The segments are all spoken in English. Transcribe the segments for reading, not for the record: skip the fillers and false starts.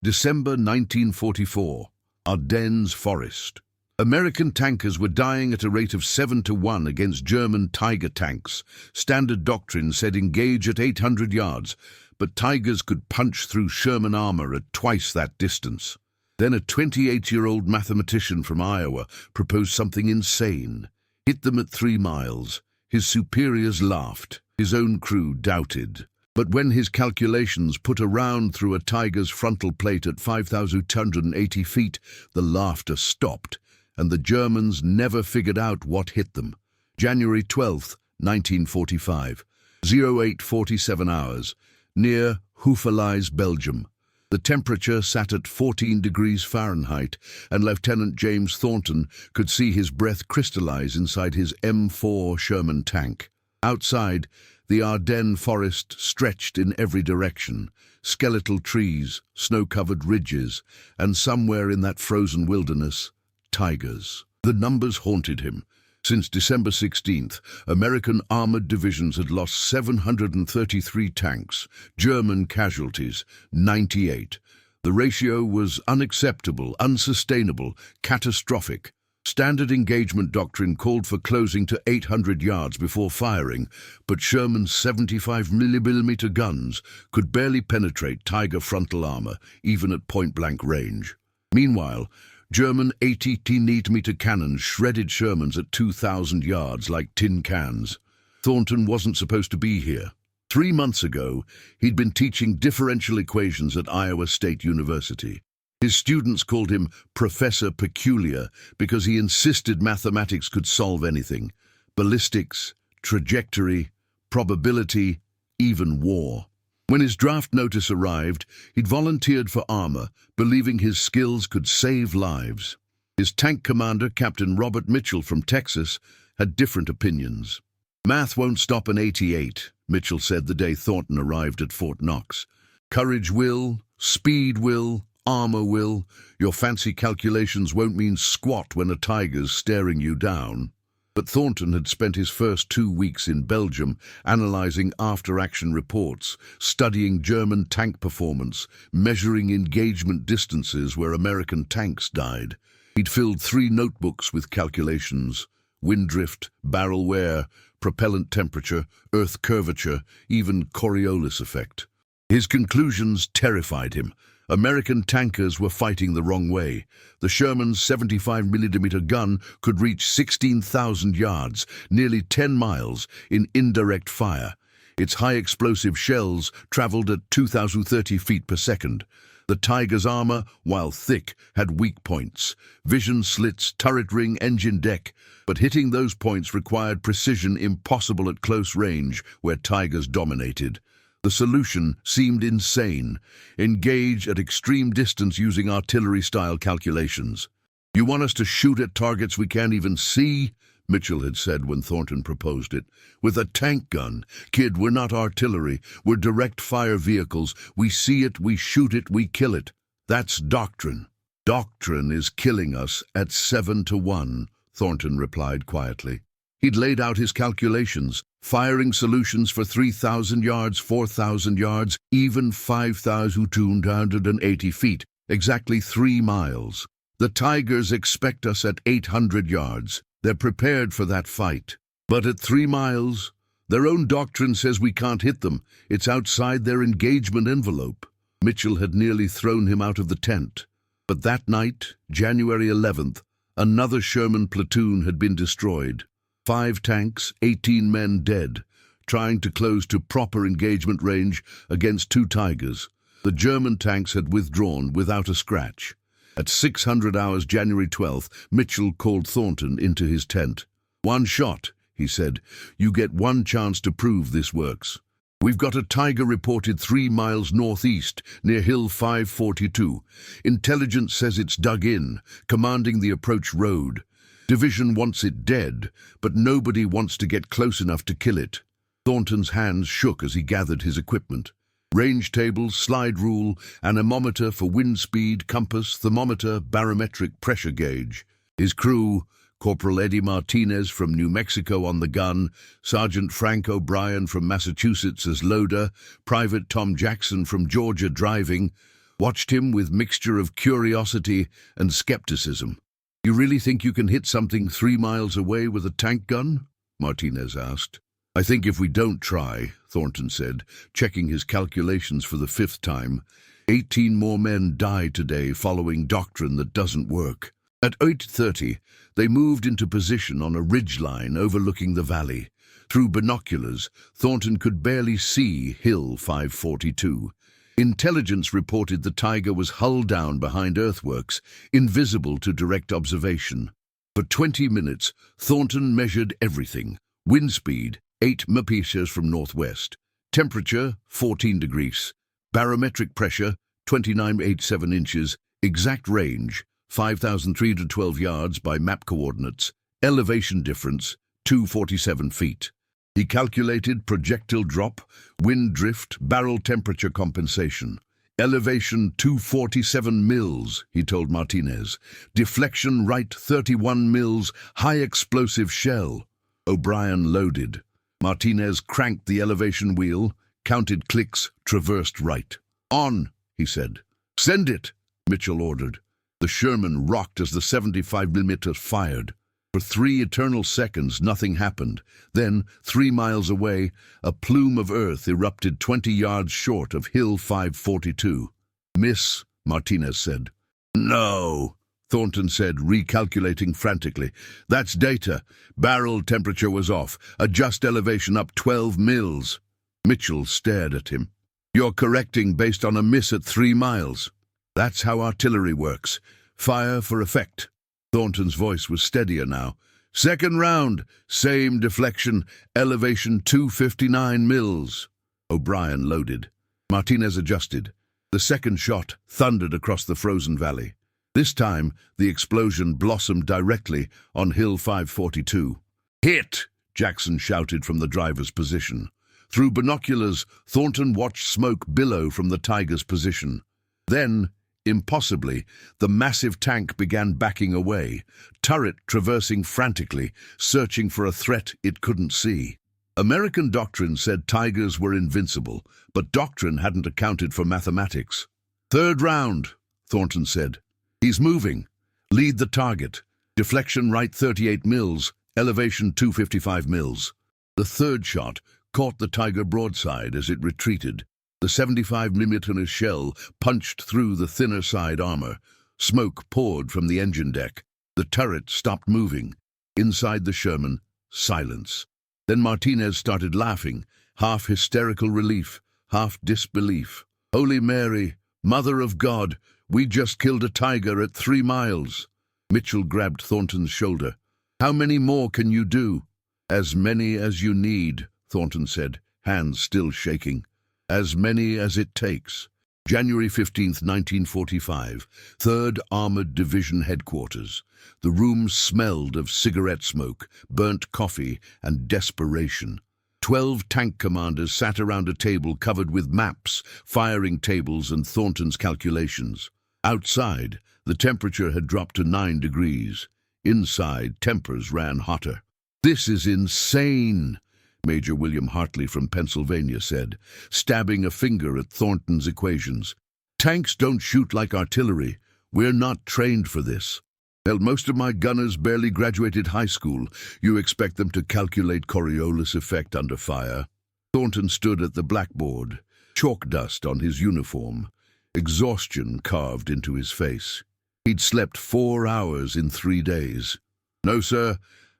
December 1944, Ardennes Forest. American tankers were dying at a rate of 7-1 against German Tiger tanks. Standard doctrine said engage at 800 yards, but Tigers could punch through Sherman armor at twice that distance. Then a 28-year-old mathematician from Iowa proposed something insane. Hit them at 3 miles. His superiors laughed. His own crew doubted. But when his calculations put a round through a Tiger's frontal plate at 5,280 feet, the laughter stopped, and the Germans never figured out what hit them. January 12, 1945, 08:47 hours, near Houffalize, Belgium. The temperature sat at 14 degrees Fahrenheit, and Lieutenant James Thornton could see his breath crystallize inside his M4 Sherman tank. Outside, the Ardennes forest stretched in every direction, skeletal trees, snow-covered ridges, and somewhere in that frozen wilderness, tigers. The numbers haunted him. Since December 16th, American armored divisions had lost 733 tanks, German casualties, 98. The ratio was unacceptable, unsustainable, catastrophic. Standard engagement doctrine called for closing to 800 yards before firing, but Sherman's 75mm guns could barely penetrate Tiger frontal armor, even at point-blank range. Meanwhile, German 80mm cannons shredded Shermans at 2,000 yards like tin cans. Thornton wasn't supposed to be here. 3 months ago, he'd been teaching differential equations at Iowa State University. His students called him Professor Peculiar because he insisted mathematics could solve anything: ballistics, trajectory, probability, even war. When his draft notice arrived, he'd volunteered for armor, believing his skills could save lives. His tank commander, Captain Robert Mitchell from Texas, had different opinions. "Math won't stop an 88, Mitchell said the day Thornton arrived at Fort Knox. "Courage will, speed will, armor will. Your fancy calculations won't mean squat when a tiger's staring you down." But Thornton had spent his first 2 weeks in Belgium analyzing after-action reports, studying German tank performance, measuring engagement distances where American tanks died. He'd filled 3 notebooks with calculations: wind drift, barrel wear, propellant temperature, earth curvature, even Coriolis effect. His conclusions terrified him. American tankers were fighting the wrong way. The Sherman's 75mm gun could reach 16,000 yards, nearly 10 miles, in indirect fire. Its high-explosive shells traveled at 2,030 feet per second. The Tiger's armor, while thick, had weak points: vision slits, turret ring, engine deck. But hitting those points required precision impossible at close range, where Tigers dominated. The solution seemed insane: engage at extreme distance using artillery-style calculations. "You want us to shoot at targets we can't even see?" Mitchell had said when Thornton proposed it. "With a tank gun. Kid, we're not artillery. We're direct-fire vehicles. We see it, we shoot it, we kill it. That's doctrine." "Doctrine is killing us at 7-1, Thornton replied quietly. He'd laid out his calculations, firing solutions for 3,000 yards, 4,000 yards, even 5,280 feet, exactly 3 miles. "The Tigers expect us at 800 yards. They're prepared for that fight. But at 3 miles, their own doctrine says we can't hit them. It's outside their engagement envelope." Mitchell had nearly thrown him out of the tent. But that night, January 11th, another Sherman platoon had been destroyed. 5 tanks, 18 men dead, trying to close to proper engagement range against 2 Tigers. The German tanks had withdrawn without a scratch. At 600 hours January 12th, Mitchell called Thornton into his tent. "One shot," he said. "You get one chance to prove this works. We've got a Tiger reported 3 miles northeast, near Hill 542. Intelligence says it's dug in, commanding the approach road. Division wants it dead, but nobody wants to get close enough to kill it." Thornton's hands shook as he gathered his equipment. Range tables, slide rule, anemometer for wind speed, compass, thermometer, barometric pressure gauge. His crew: Corporal Eddie Martinez from New Mexico on the gun, Sergeant Frank O'Brien from Massachusetts as loader, Private Tom Jackson from Georgia driving, watched him with mixture of curiosity and skepticism. "You really think you can hit something 3 miles away with a tank gun?" Martinez asked. "I think if we don't try," Thornton said, checking his calculations for the 5th time. 18 more men die today following doctrine that doesn't work. At 8:30, they moved into position on a ridgeline overlooking the valley. Through binoculars, Thornton could barely see Hill 542. Intelligence reported the Tiger was hull down behind earthworks, invisible to direct observation. For 20 minutes, Thornton measured everything. Wind speed, 8 mph from northwest. Temperature, 14 degrees. Barometric pressure, 29.87 inches. Exact range, 5,312 yards by map coordinates. Elevation difference, 247 feet. He calculated projectile drop, wind drift, barrel temperature compensation. Elevation 247 mils, he told Martinez. Deflection right 31 mils, high explosive shell. O'Brien loaded. Martinez cranked the elevation wheel, counted clicks, traversed right. "On," he said. "Send it," Mitchell ordered. The Sherman rocked as the 75mm fired. For 3 eternal seconds, nothing happened. Then, 3 miles away, a plume of earth erupted 20 yards short of Hill 542. "Miss," Martinez said. "No," Thornton said, recalculating frantically. "That's data. Barrel temperature was off. Adjust elevation up 12 mils. Mitchell stared at him. "You're correcting based on a miss at 3 miles. That's how artillery works. Fire for effect." Thornton's voice was steadier now. "Second round, same deflection, elevation 259 mils. O'Brien loaded. Martinez adjusted. The second shot thundered across the frozen valley. This time, the explosion blossomed directly on Hill 542. "Hit!" Jackson shouted from the driver's position. Through binoculars, Thornton watched smoke billow from the Tiger's position. Then, impossibly, the massive tank began backing away, turret traversing frantically, searching for a threat it couldn't see. American doctrine said Tigers were invincible, but doctrine hadn't accounted for mathematics. "Third round," Thornton said. "He's moving. Lead the target. Deflection right 38 mils, elevation 255 mils. The third shot caught the Tiger broadside as it retreated. The 75mm shell punched through the thinner side armor. Smoke poured from the engine deck. The turret stopped moving. Inside the Sherman, silence. Then Martinez started laughing, half hysterical relief, half disbelief. "Holy Mary, Mother of God, we just killed a Tiger at 3 miles. Mitchell grabbed Thornton's shoulder. "How many more can you do?" "As many as you need," Thornton said, hands still shaking. "As many as it takes." January 15th, 1945, 3rd Armored Division Headquarters. The room smelled of cigarette smoke, burnt coffee, and desperation. 12 tank commanders sat around a table covered with maps, firing tables, and Thornton's calculations. Outside, the temperature had dropped to 9 degrees. Inside, tempers ran hotter. "This is insane," Major William Hartley from Pennsylvania said, stabbing a finger at Thornton's equations. "Tanks don't shoot like artillery. We're not trained for this. Hell, most of my gunners barely graduated high school. You expect them to calculate Coriolis effect under fire?" Thornton stood at the blackboard, chalk dust on his uniform, exhaustion carved into his face. He'd slept 4 hours in 3 days. "No, sir.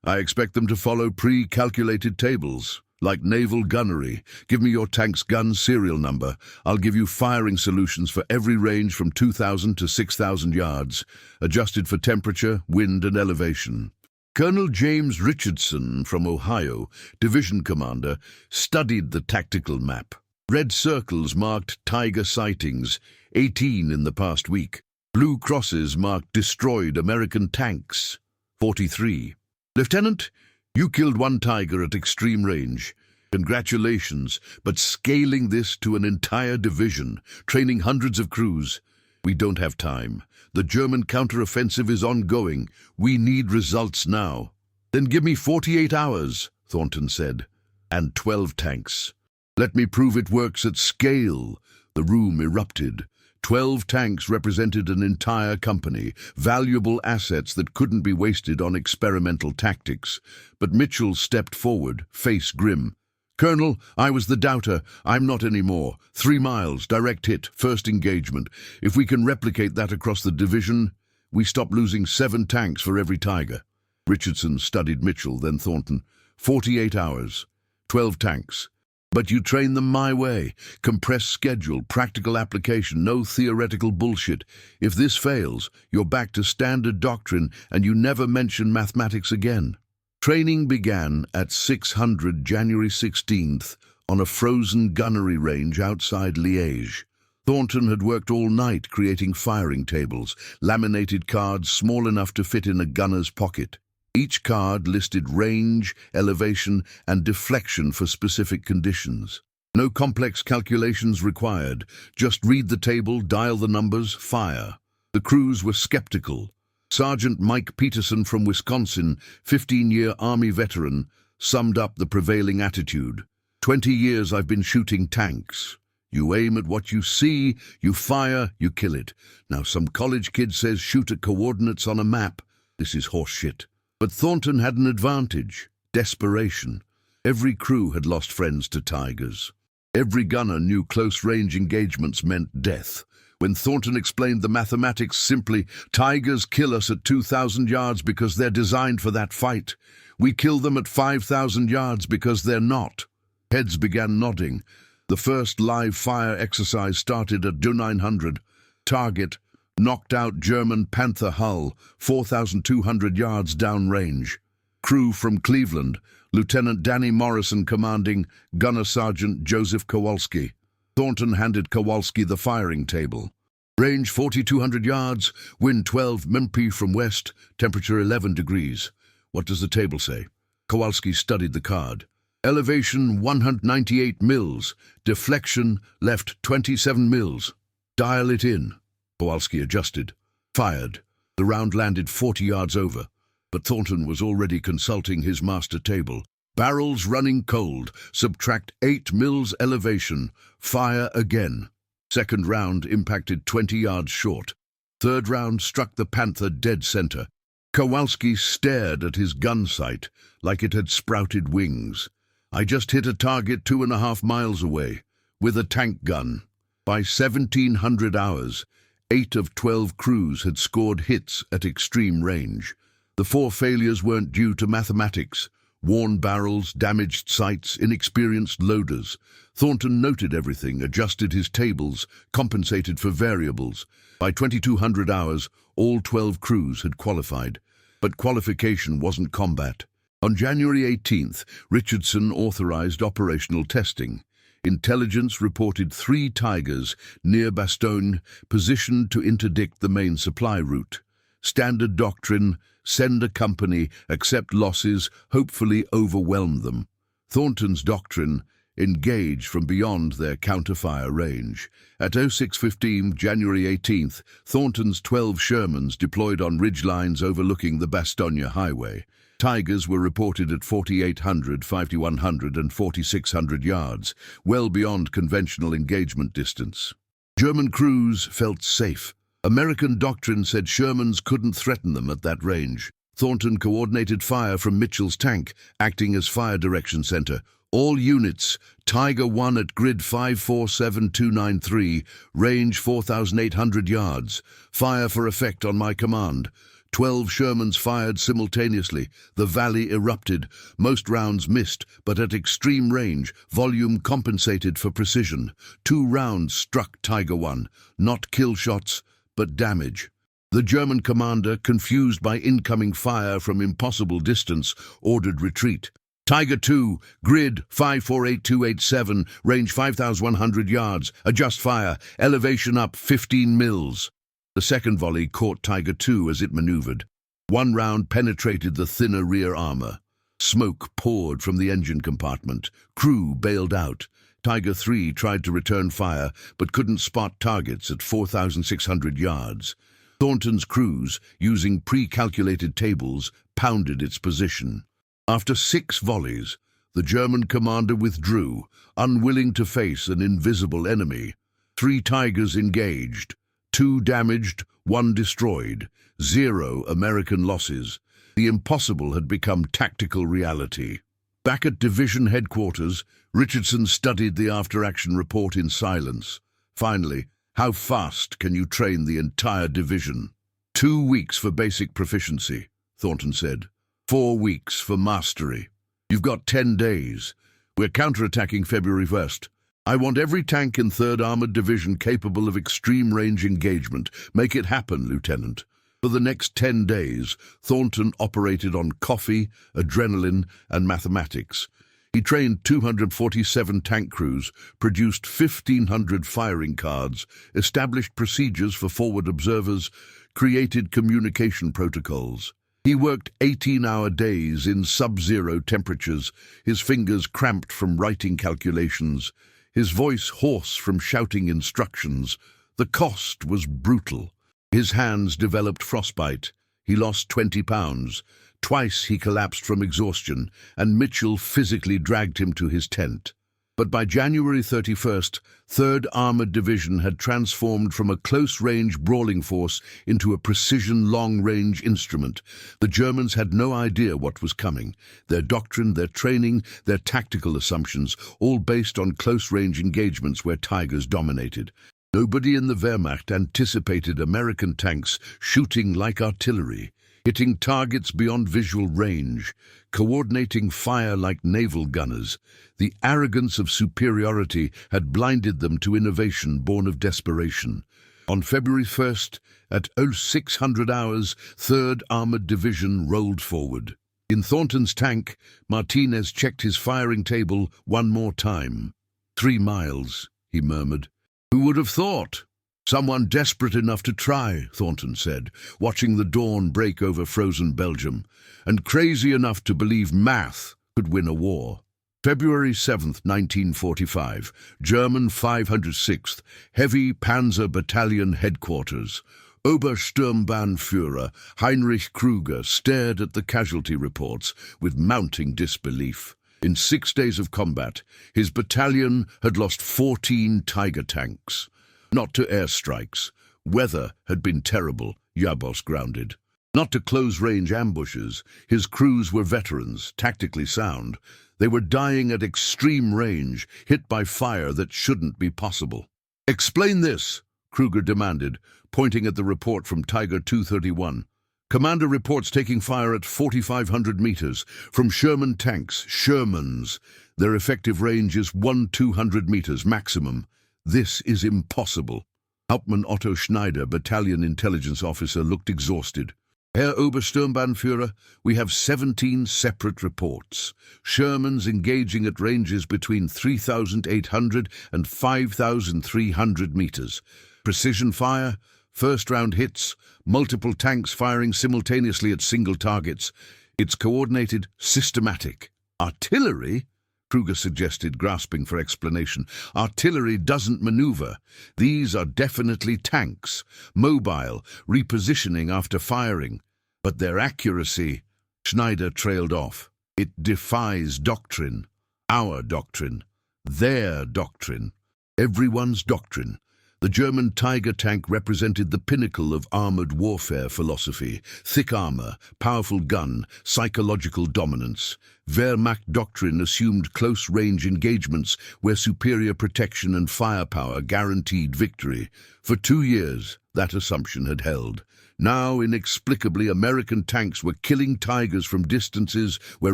I expect them to follow pre-calculated tables, like naval gunnery. Give me your tank's gun serial number. I'll give you firing solutions for every range from 2,000 to 6,000 yards, adjusted for temperature, wind, and elevation." Colonel James Richardson from Ohio, division commander, studied the tactical map. Red circles marked Tiger sightings, 18 in the past week. Blue crosses marked destroyed American tanks, 43. "Lieutenant, you killed 1 Tiger at extreme range. Congratulations, but scaling this to an entire division, training hundreds of crews. We don't have time. The German counteroffensive is ongoing. We need results now." "Then give me 48 hours, Thornton said. "And 12 tanks. Let me prove it works at scale." The room erupted. 12 tanks represented an entire company, valuable assets that couldn't be wasted on experimental tactics. But Mitchell stepped forward, face grim. "Colonel, I was the doubter. I'm not anymore. 3 miles, direct hit, first engagement. If we can replicate that across the division, we stop losing 7 tanks for every Tiger." Richardson studied Mitchell, then Thornton. 48 hours, 12 tanks. But you train them my way. Compressed schedule, practical application, no theoretical bullshit. If this fails, you're back to standard doctrine and you never mention mathematics again. Training began at 600 January 16th on a frozen gunnery range outside Liège. Thornton had worked all night creating firing tables, laminated cards small enough to fit in a gunner's pocket. Each card listed range, elevation, and deflection for specific conditions. No complex calculations required. Just read the table, dial the numbers, fire. The crews were skeptical. Sergeant Mike Peterson from Wisconsin, 15-year Army veteran, summed up the prevailing attitude. 20 years I've been shooting tanks. You aim at what you see, you fire, you kill it. Now some college kid says shoot at coordinates on a map. This is horseshit. But Thornton had an advantage: desperation. Every crew had lost friends to Tigers. Every gunner knew close-range engagements meant death. When Thornton explained the mathematics simply, Tigers kill us at 2,000 yards because they're designed for that fight. We kill them at 5,000 yards because they're not. Heads began nodding. The first live fire exercise started at 900. Target: knocked out German Panther hull, 4,200 yards downrange. Crew from Cleveland, Lieutenant Danny Morrison commanding, Gunner Sergeant Joseph Kowalski. Thornton handed Kowalski the firing table. Range 4,200 yards, wind 12 mph from west, temperature 11 degrees. What does the table say? Kowalski studied the card. Elevation 198 mils, deflection left 27 mils. Dial it in. Kowalski adjusted. Fired. The round landed 40 yards over, but Thornton was already consulting his master table. Barrels running cold. Subtract 8 mils elevation. Fire again. Second round impacted 20 yards short. Third round struck the Panther dead center. Kowalski stared at his gun sight like it had sprouted wings. "I just hit a target 2.5 miles away with a tank gun." By 1700 hours, 8 of 12 crews had scored hits at extreme range. The 4 failures weren't due to mathematics. Worn barrels, damaged sights, inexperienced loaders. Thornton noted everything, adjusted his tables, compensated for variables. By 2200 hours, all 12 crews had qualified. But qualification wasn't combat. On January 18th, Richardson authorized operational testing. Intelligence reported 3 Tigers near Bastogne, positioned to interdict the main supply route. Standard doctrine: send a company, accept losses, hopefully overwhelm them. Thornton's doctrine: engage from beyond their counterfire range. At 06:15, January 18th, Thornton's 12 Shermans deployed on ridgelines overlooking the Bastogne Highway. Tigers were reported at 4,800, 5,100 and 4,600 yards, well beyond conventional engagement distance. German crews felt safe. American doctrine said Shermans couldn't threaten them at that range. Thornton coordinated fire from Mitchell's tank, acting as fire direction center. All units, Tiger 1 at grid 547293, range 4,800 yards. Fire for effect on my command. 12 Shermans fired simultaneously. The valley erupted. Most rounds missed, but at extreme range, volume compensated for precision. 2 rounds struck Tiger 1, not kill shots, but damage. The German commander, confused by incoming fire from impossible distance, ordered retreat. Tiger 2, grid 548287, range 5,100 yards, adjust fire, elevation up 15 mils. The second volley caught Tiger 2 as it maneuvered. 1 round penetrated the thinner rear armor. Smoke poured from the engine compartment. Crew bailed out. Tiger 3 tried to return fire, but couldn't spot targets at 4,600 yards. Thornton's crews, using pre-calculated tables, pounded its position. After 6 volleys, the German commander withdrew, unwilling to face an invisible enemy. 3 Tigers engaged, 2 damaged, 1 destroyed, 0 American losses. The impossible had become tactical reality. Back at division headquarters, Richardson studied the after-action report in silence. Finally, how fast can you train the entire division? 2 weeks for basic proficiency, Thornton said. 4 weeks for mastery. You've got 10 days. We're counterattacking February 1st. I want every tank in 3rd Armored Division capable of extreme-range engagement. Make it happen, Lieutenant. For the next 10 days, Thornton operated on coffee, adrenaline, and mathematics. He trained 247 tank crews, produced 1,500 firing cards, established procedures for forward observers, created communication protocols. He worked 18-hour days in sub-zero temperatures, his fingers cramped from writing calculations, his voice hoarse from shouting instructions. The cost was brutal. His hands developed frostbite. He lost 20 pounds. Twice he collapsed from exhaustion, and Mitchell physically dragged him to his tent. But by January 31st, 3rd Armored Division had transformed from a close-range brawling force into a precision long-range instrument. The Germans had no idea what was coming. Their doctrine, their training, their tactical assumptions, all based on close-range engagements where Tigers dominated. Nobody in the Wehrmacht anticipated American tanks shooting like artillery, hitting targets beyond visual range, coordinating fire like naval gunners. The arrogance of superiority had blinded them to innovation born of desperation. On February 1st, at 0600 hours, 3rd Armored Division rolled forward. In Thornton's tank, Martinez checked his firing table one more time. 3 miles, he murmured. Who would have thought? Someone desperate enough to try, Thornton said, watching the dawn break over frozen Belgium, and crazy enough to believe math could win a war. February 7th, 1945, German 506th Heavy Panzer Battalion Headquarters. Obersturmbannführer Heinrich Krüger stared at the casualty reports with mounting disbelief. In 6 days of combat, his battalion had lost 14 Tiger tanks. Not to airstrikes. Weather had been terrible, Yabos grounded. Not to close-range ambushes. His crews were veterans, tactically sound. They were dying at extreme range, hit by fire that shouldn't be possible. Explain this, Krüger demanded, pointing at the report from Tiger 231. Commander reports taking fire at 4,500 meters from Sherman tanks, Shermans. Their effective range is 1,200 meters maximum. This is impossible. Hauptmann Otto Schneider, battalion intelligence officer, looked exhausted. Herr Obersturmbannführer, we have 17 separate reports. Shermans engaging at ranges between 3,800 and 5,300 meters. Precision fire, first-round hits, multiple tanks firing simultaneously at single targets. It's coordinated, systematic. Artillery? Krüger suggested, grasping for explanation. Artillery doesn't maneuver. These are definitely tanks, mobile, repositioning after firing. But their accuracy, Schneider trailed off. It defies doctrine. Our doctrine. Their doctrine. Everyone's doctrine. The German Tiger tank represented the pinnacle of armored warfare philosophy. Thick armor, powerful gun, psychological dominance. Wehrmacht doctrine assumed close-range engagements where superior protection and firepower guaranteed victory. For 2 years, that assumption had held. Now, inexplicably, American tanks were killing Tigers from distances where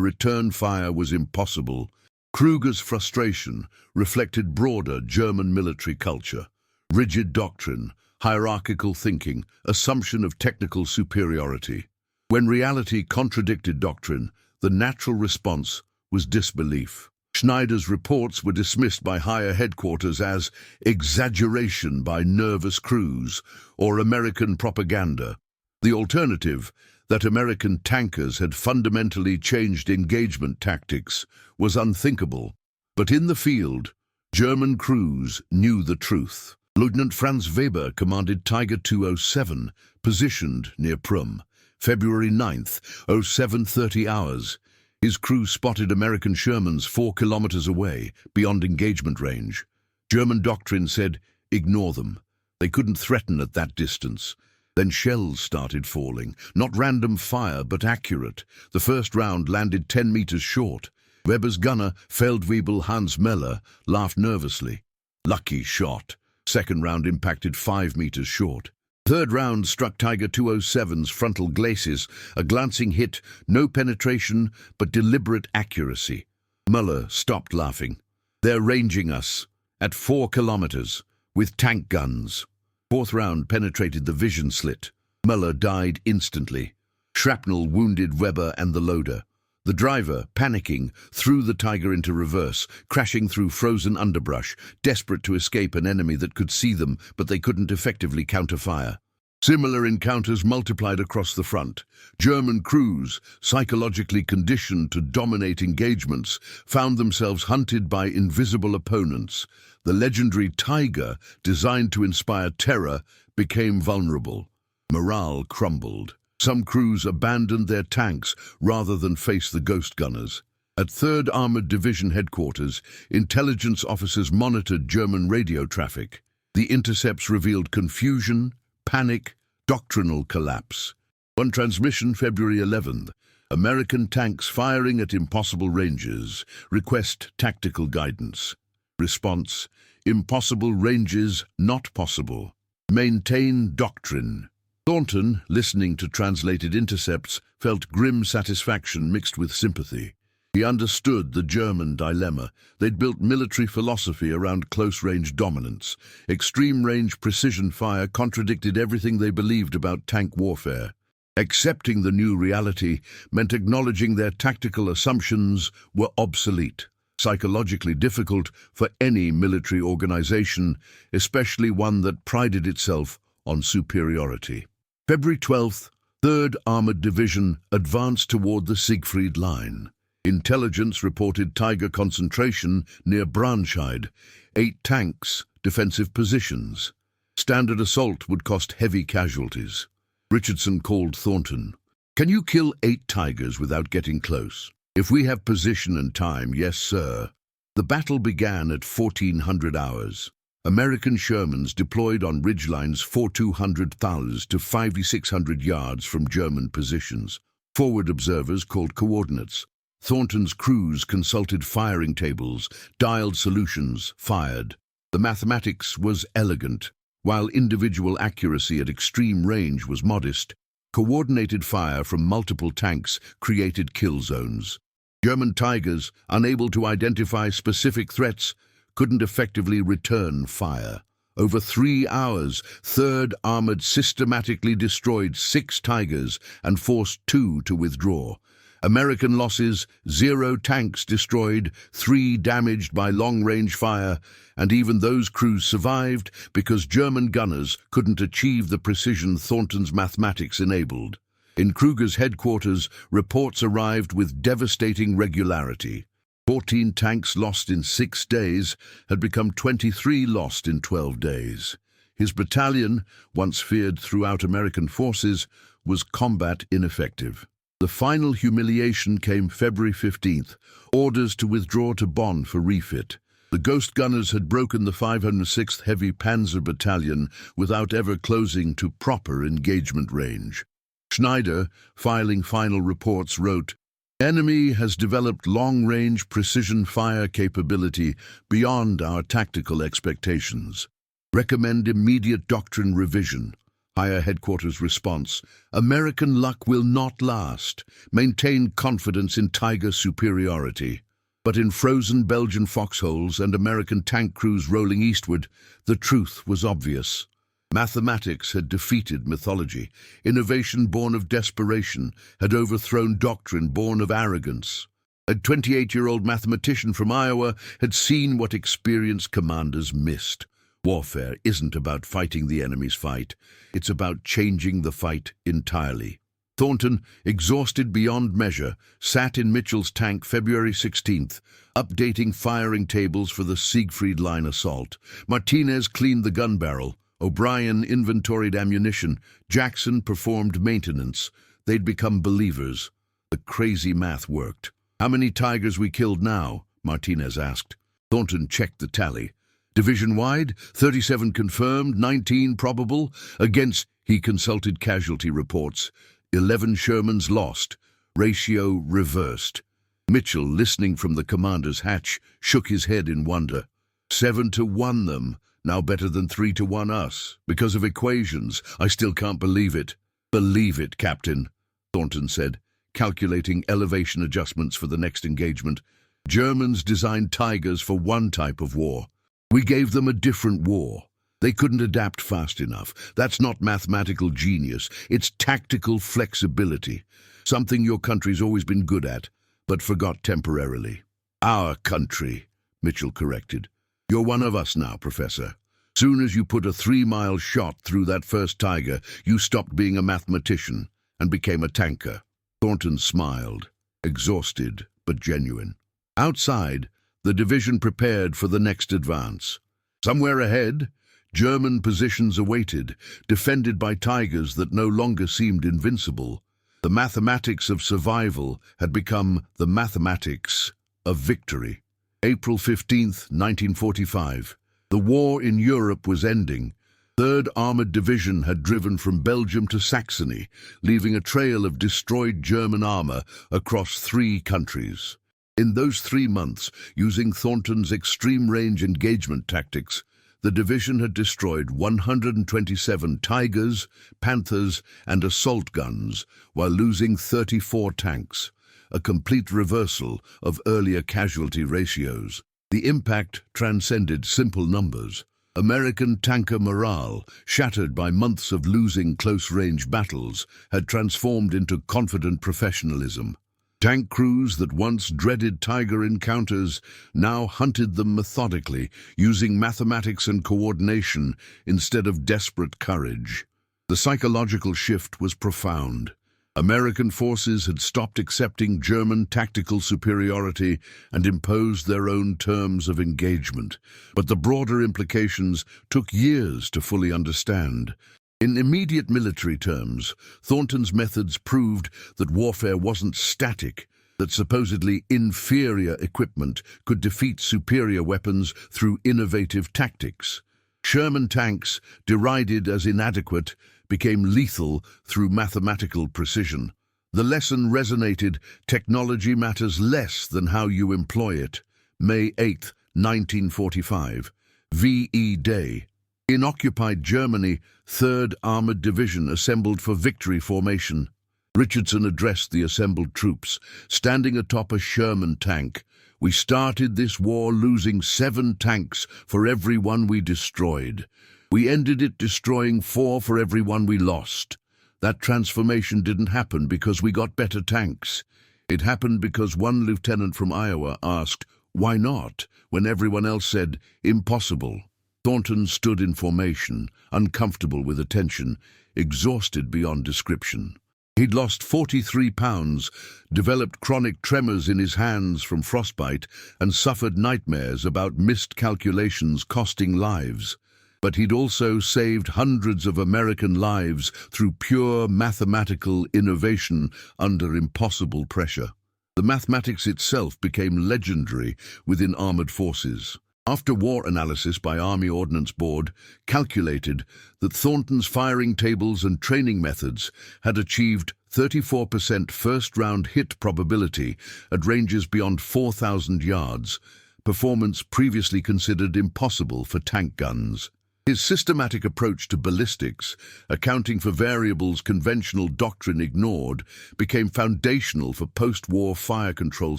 return fire was impossible. Krüger's frustration reflected broader German military culture. Rigid doctrine, hierarchical thinking, assumption of technical superiority. When reality contradicted doctrine, the natural response was disbelief. Schneider's reports were dismissed by higher headquarters as exaggeration by nervous crews or American propaganda. The alternative, that American tankers had fundamentally changed engagement tactics, was unthinkable. But in the field, German crews knew the truth. Lieutenant Franz Weber commanded Tiger 207, positioned near Prüm. February 9th, 07:30 hours. His crew spotted American Shermans 4 kilometers away, beyond engagement range. German doctrine said, ignore them. They couldn't threaten at that distance. Then shells started falling. Not random fire, but accurate. The first round landed 10 meters short. Weber's gunner, Feldwebel Hans Meller, laughed nervously. Lucky shot. Second round impacted 5 meters short. Third round struck Tiger 207's frontal glacis, a glancing hit, no penetration, but deliberate accuracy. Muller stopped laughing. They're ranging us, at 4 kilometers, with tank guns. Fourth round penetrated the vision slit. Muller died instantly. Shrapnel wounded Weber and the loader. The driver, panicking, threw the Tiger into reverse, crashing through frozen underbrush, desperate to escape an enemy that could see them, but they couldn't effectively counterfire. Similar encounters multiplied across the front. German crews, psychologically conditioned to dominate engagements, found themselves hunted by invisible opponents. The legendary Tiger, designed to inspire terror, became vulnerable. Morale crumbled. Some crews abandoned their tanks rather than face the ghost gunners. At 3rd Armored Division headquarters, intelligence officers monitored German radio traffic. The intercepts revealed confusion, panic, doctrinal collapse. One transmission, February 11th. American tanks firing at impossible ranges. Request tactical guidance. Response: impossible ranges not possible. Maintain doctrine. Thornton, listening to translated intercepts, felt grim satisfaction mixed with sympathy. He understood the German dilemma. They'd built military philosophy around close-range dominance. Extreme-range precision fire contradicted everything they believed about tank warfare. Accepting the new reality meant acknowledging their tactical assumptions were obsolete. Psychologically difficult for any military organization, especially one that prided itself on superiority. February 12th, 3rd Armored Division advanced toward the Siegfried Line. Intelligence reported Tiger concentration near Braunschweig, 8 tanks, defensive positions. Standard assault would cost heavy casualties. Richardson called Thornton. "Can you kill 8 Tigers without getting close?" "If we have position and time, yes, sir." The battle began at 1400 hours. American Shermans deployed on ridgelines 4,200 thous to 5,600 yards from German positions. Forward observers called coordinates. Thornton's crews consulted firing tables, dialed solutions, fired. The mathematics was elegant. While individual accuracy at extreme range was modest, coordinated fire from multiple tanks created kill zones. German Tigers, unable to identify specific threats, couldn't effectively return fire. Over 3 hours, 3rd Armored systematically destroyed 6 Tigers and forced 2 to withdraw. American losses: 0 tanks destroyed, 3 damaged by long-range fire, and even those crews survived because German gunners couldn't achieve the precision Thornton's mathematics enabled. In Kruger's headquarters, reports arrived with devastating regularity. 14 tanks lost in 6 days had become 23 lost in 12 days. His battalion, once feared throughout American forces, was combat ineffective. The final humiliation came February 15th, orders to withdraw to Bonn for refit. The Ghost Gunners had broken the 506th Heavy Panzer Battalion without ever closing to proper engagement range. Schneider, filing final reports, wrote, "Enemy has developed long-range precision fire capability beyond our tactical expectations. Recommend immediate doctrine revision." Higher headquarters response: "American luck will not last. Maintain confidence in Tiger superiority." But in frozen Belgian foxholes and American tank crews rolling eastward, the truth was obvious. Mathematics had defeated mythology. Innovation born of desperation had overthrown doctrine born of arrogance. A 28-year-old mathematician from Iowa had seen what experienced commanders missed. Warfare isn't about fighting the enemy's fight. It's about changing the fight entirely. Thornton, exhausted beyond measure, sat in Mitchell's tank February 16th, updating firing tables for the Siegfried Line assault. Martinez cleaned the gun barrel. O'Brien inventoried ammunition. Jackson performed maintenance. They'd become believers. The crazy math worked. "How many Tigers we killed now?" Martinez asked. Thornton checked the tally. Division-wide, 37 confirmed, 19 probable. Against, he consulted casualty reports. 11 Shermans lost. Ratio reversed. Mitchell, listening from the commander's hatch, shook his head in wonder. 7-1 them, now better than 3-1 us. Because of equations, I still can't believe it. Believe it, Captain, Thornton said, calculating elevation adjustments for the next engagement. Germans designed Tigers for one type of war. We gave them a different war. They couldn't adapt fast enough. That's not mathematical genius. It's tactical flexibility, something your country's always been good at, but forgot temporarily. Our country, Mitchell corrected. You're one of us now, Professor. Soon as you put a 3-mile shot through that first Tiger, you stopped being a mathematician and became a tanker. Thornton smiled, exhausted but genuine. Outside, the division prepared for the next advance. Somewhere ahead, German positions awaited, defended by Tigers that no longer seemed invincible. The mathematics of survival had become the mathematics of victory. April 15th, 1945. The war in Europe was ending. 3rd Armored Division had driven from Belgium to Saxony, leaving a trail of destroyed German armor across 3 countries. In those 3 months, using Thornton's extreme-range engagement tactics, the division had destroyed 127 Tigers, Panthers, and assault guns, while losing 34 tanks, a complete reversal of earlier casualty ratios. The impact transcended simple numbers. American tanker morale, shattered by months of losing close-range battles, had transformed into confident professionalism. Tank crews that once dreaded Tiger encounters now hunted them methodically, using mathematics and coordination instead of desperate courage. The psychological shift was profound. American forces had stopped accepting German tactical superiority and imposed their own terms of engagement. But the broader implications took years to fully understand. In immediate military terms, Thornton's methods proved that warfare wasn't static, that supposedly inferior equipment could defeat superior weapons through innovative tactics. Sherman tanks, derided as inadequate, became lethal through mathematical precision. The lesson resonated: technology matters less than how you employ it. May 8, 1945. VE Day. In occupied Germany, 3rd Armored Division assembled for victory formation. Richardson addressed the assembled troops, standing atop a Sherman tank. We started this war losing 7 tanks for every one we destroyed. We ended it destroying 4 for every one we lost. That transformation didn't happen because we got better tanks. It happened because one lieutenant from Iowa asked, "Why not?" when everyone else said, "Impossible." Thornton stood in formation, uncomfortable with attention, exhausted beyond description. He'd lost 43 pounds, developed chronic tremors in his hands from frostbite, and suffered nightmares about missed calculations costing lives. But he'd also saved hundreds of American lives through pure mathematical innovation under impossible pressure. The mathematics itself became legendary within armored forces. After-war analysis by Army Ordnance Board calculated that Thornton's firing tables and training methods had achieved 34% first-round hit probability at ranges beyond 4,000 yards, performance previously considered impossible for tank guns. His systematic approach to ballistics, accounting for variables conventional doctrine ignored, became foundational for post-war fire control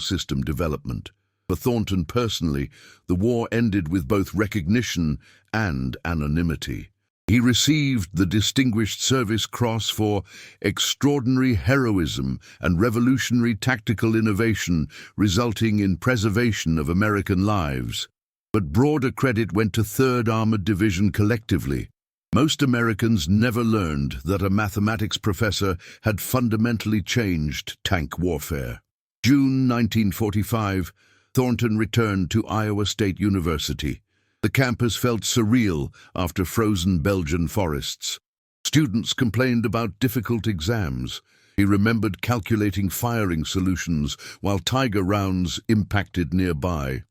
system development. For Thornton personally, the war ended with both recognition and anonymity. He received the Distinguished Service Cross for extraordinary heroism and revolutionary tactical innovation, resulting in preservation of American lives. But broader credit went to 3rd Armored Division collectively. Most Americans never learned that a mathematics professor had fundamentally changed tank warfare. June 1945, Thornton returned to Iowa State University. The campus felt surreal after frozen Belgian forests. Students complained about difficult exams. He remembered calculating firing solutions while Tiger rounds impacted nearby.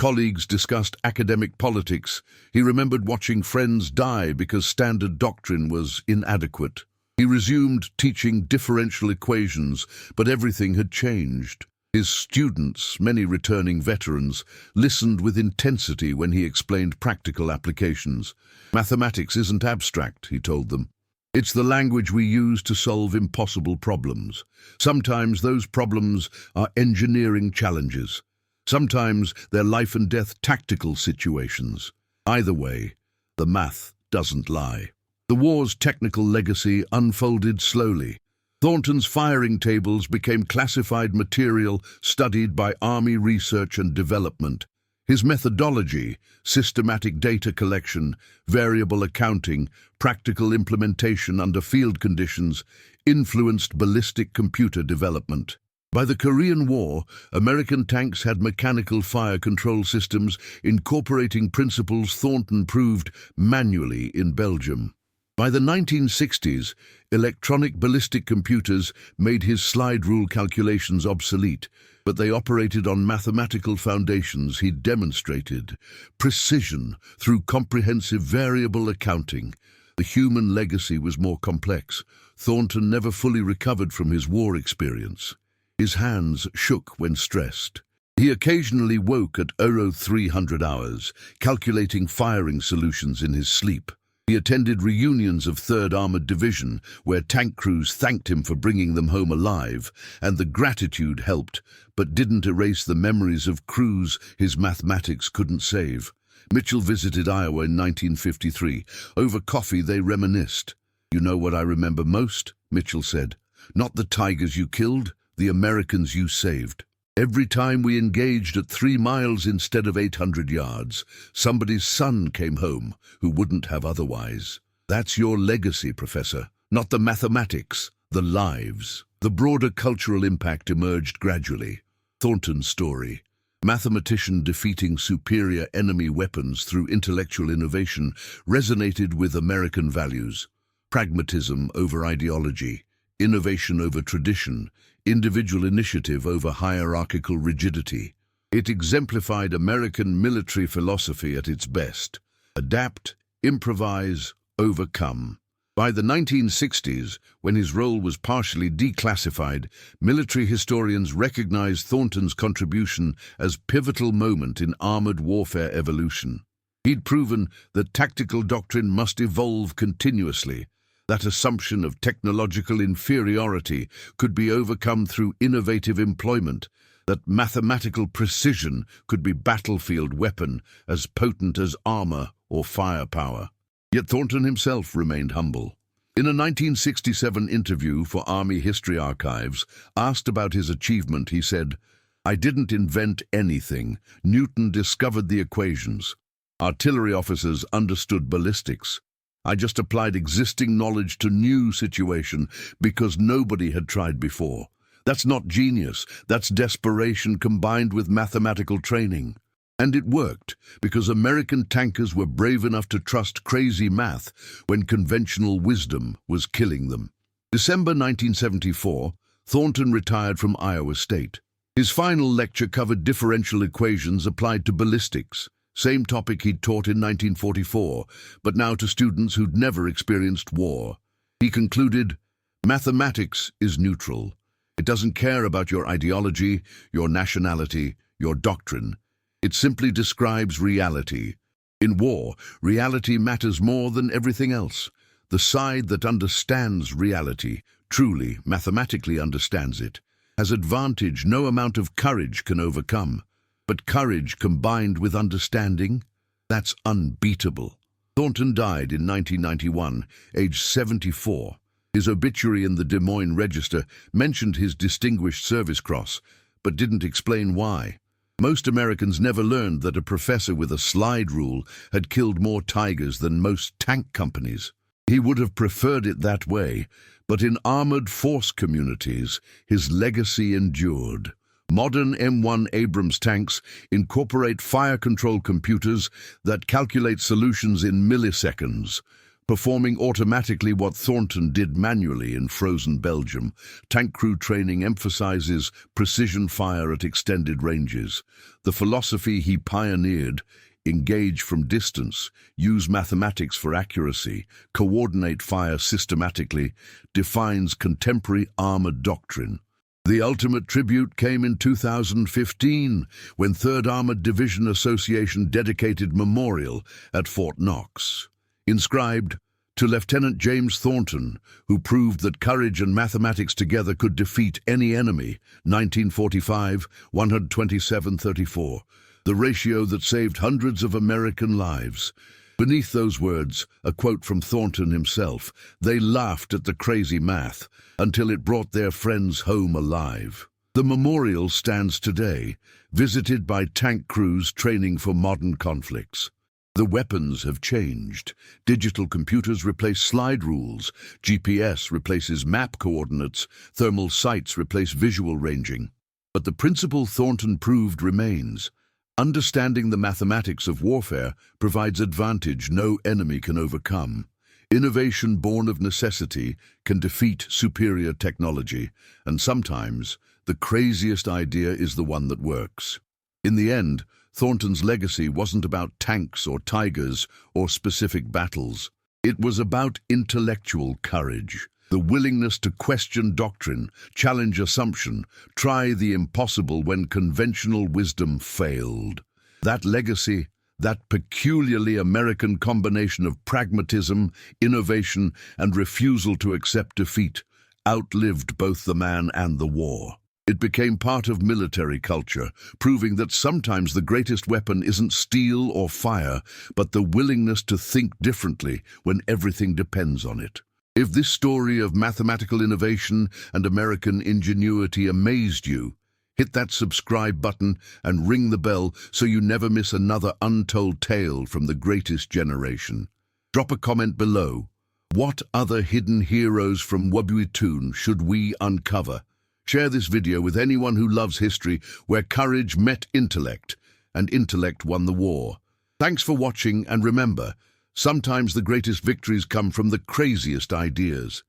colleagues discussed academic politics, he remembered watching friends die because standard doctrine was inadequate. He resumed teaching differential equations, but everything had changed. His students, many returning veterans, listened with intensity when he explained practical applications. Mathematics isn't abstract, he told them. It's the language we use to solve impossible problems. Sometimes those problems are engineering challenges. Sometimes they're life-and-death tactical situations. Either way, the math doesn't lie. The war's technical legacy unfolded slowly. Thornton's firing tables became classified material studied by Army Research and Development. His methodology, systematic data collection, variable accounting, practical implementation under field conditions, influenced ballistic computer development. By the Korean War, American tanks had mechanical fire control systems incorporating principles Thornton proved manually in Belgium. By the 1960s, electronic ballistic computers made his slide rule calculations obsolete, but they operated on mathematical foundations he'd demonstrated. Precision through comprehensive variable accounting. The human legacy was more complex. Thornton never fully recovered from his war experience. His hands shook when stressed. He occasionally woke at 0300 hours, calculating firing solutions in his sleep. He attended reunions of 3rd Armored Division, where tank crews thanked him for bringing them home alive, and the gratitude helped, but didn't erase the memories of crews his mathematics couldn't save. Mitchell visited Iowa in 1953. Over coffee they reminisced. "You know what I remember most?" Mitchell said. "Not the tigers you killed, the Americans you saved. Every time we engaged at 3 miles instead of 800 yards, somebody's son came home who wouldn't have otherwise. That's your legacy, Professor. Not the mathematics, the lives." The broader cultural impact emerged gradually. Thornton's story. Mathematician defeating superior enemy weapons through intellectual innovation resonated with American values. Pragmatism over ideology, innovation over tradition, individual initiative over hierarchical rigidity. It exemplified American military philosophy at its best. Adapt, improvise, overcome. By the 1960s, when his role was partially declassified, military historians recognized Thornton's contribution as pivotal moment in armored warfare evolution. He'd proven that tactical doctrine must evolve continuously. That assumption of technological inferiority could be overcome through innovative employment, that mathematical precision could be battlefield weapon as potent as armor or firepower. Yet Thornton himself remained humble. In a 1967 interview for Army History Archives, asked about his achievement, he said, "I didn't invent anything. Newton discovered the equations. Artillery officers understood ballistics. I just applied existing knowledge to new situation because nobody had tried before. That's not genius, that's desperation combined with mathematical training." And it worked, because American tankers were brave enough to trust crazy math when conventional wisdom was killing them. December 1974, Thornton retired from Iowa State. His final lecture covered differential equations applied to ballistics. Same topic he'd taught in 1944, but now to students who'd never experienced war. He concluded, "Mathematics is neutral. It doesn't care about your ideology, your nationality, your doctrine. It simply describes reality. In war, reality matters more than everything else. The side that understands reality, truly, mathematically understands it, has advantage no amount of courage can overcome. But courage combined with understanding, that's unbeatable." Thornton died in 1991, aged 74. His obituary in the Des Moines Register mentioned his Distinguished Service Cross, but didn't explain why. Most Americans never learned that a professor with a slide rule had killed more tigers than most tank companies. He would have preferred it that way, but in armored force communities, his legacy endured. Modern M1 Abrams tanks incorporate fire control computers that calculate solutions in milliseconds. performing automatically what Thornton did manually in frozen Belgium. Tank crew training emphasizes precision fire at extended ranges. The philosophy he pioneered, engage from distance, use mathematics for accuracy, coordinate fire systematically, defines contemporary armored doctrine. The ultimate tribute came in 2015, when 3rd Armored Division Association dedicated memorial at Fort Knox. Inscribed, "To Lieutenant James Thornton, who proved that courage and mathematics together could defeat any enemy, 1945, 127-34, the ratio that saved hundreds of American lives." Beneath those words, a quote from Thornton himself: "They laughed at the crazy math until it brought their friends home alive." The memorial stands today, visited by tank crews training for modern conflicts. The weapons have changed. Digital computers replace slide rules, GPS replaces map coordinates, thermal sights replace visual ranging. But the principle Thornton proved remains. Understanding the mathematics of warfare provides advantage no enemy can overcome. Innovation born of necessity can defeat superior technology, and sometimes the craziest idea is the one that works. In the end, Thornton's legacy wasn't about tanks or tigers or specific battles. It was about intellectual courage, the willingness to question doctrine, challenge assumption, try the impossible when conventional wisdom failed. That legacy, that peculiarly American combination of pragmatism, innovation, and refusal to accept defeat, outlived both the man and the war. It became part of military culture, proving that sometimes the greatest weapon isn't steel or fire, but the willingness to think differently when everything depends on it. If this story of mathematical innovation and American ingenuity amazed you, hit that subscribe button and ring the bell so you never miss another untold tale from the greatest generation. Drop a comment below. What other hidden heroes from Wabwitun should we uncover? Share this video with anyone who loves history, where courage met intellect, and intellect won the war. Thanks for watching, and remember, sometimes the greatest victories come from the craziest ideas.